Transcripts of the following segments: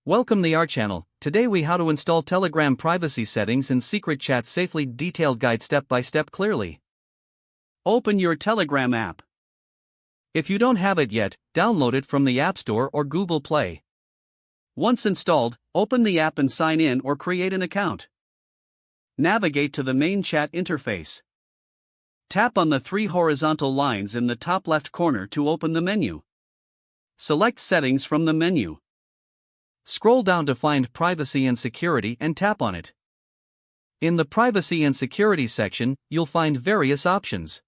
Welcome to our channel. Today we how to install Telegram privacy settings and secret chat safely. Detailed guide step by step clearly. Open your Telegram app. If you don't have it yet, download it from the App Store or Google Play. Once installed, open the app and sign in or create an account. Navigate to the main chat interface. Tap on the three horizontal lines in the top left corner to open the menu. Select Settings from the menu. Scroll down to find Privacy and Security and tap on it. In the Privacy and Security section, you'll find various options.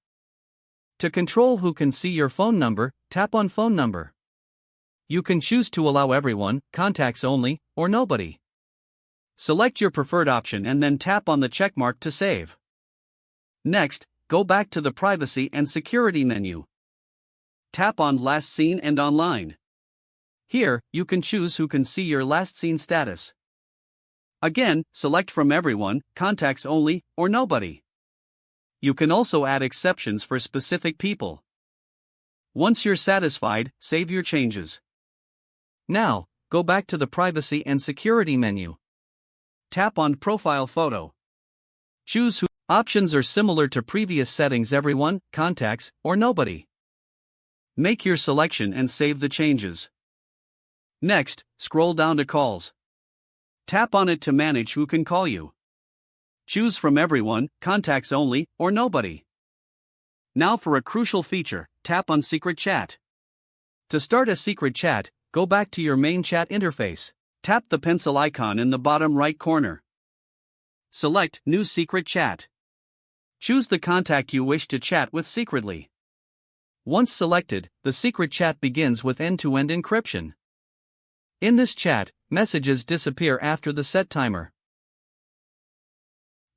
To control who can see your phone number, tap on Phone Number. You can choose to allow everyone, contacts only, or nobody. Select your preferred option and then tap on the checkmark to save. Next, go back to the Privacy and Security menu. Tap on Last Seen and Online. Here, you can choose who can see your last seen status. Again, select from everyone, contacts only, or nobody. You can also add exceptions for specific people. Once you're satisfied, save your changes. Now, go back to the Privacy and Security menu. Tap on Profile Photo. Choose who. Options are similar to previous settings: everyone, contacts, or nobody. Make your selection and save the changes. Next, scroll down to Calls. Tap on it to manage who can call you. Choose from everyone, contacts only, or nobody. Now for a crucial feature, tap on Secret Chat. To start a secret chat, go back to your main chat interface. Tap the pencil icon in the bottom right corner. Select New Secret Chat. Choose the contact you wish to chat with secretly. Once selected, the secret chat begins with end-to-end encryption. In this chat, messages disappear after the set timer.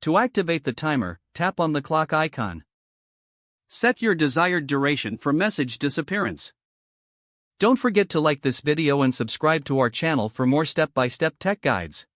To activate the timer, tap on the clock icon. Set your desired duration for message disappearance. Don't forget to like this video and subscribe to our channel for more step-by-step tech guides.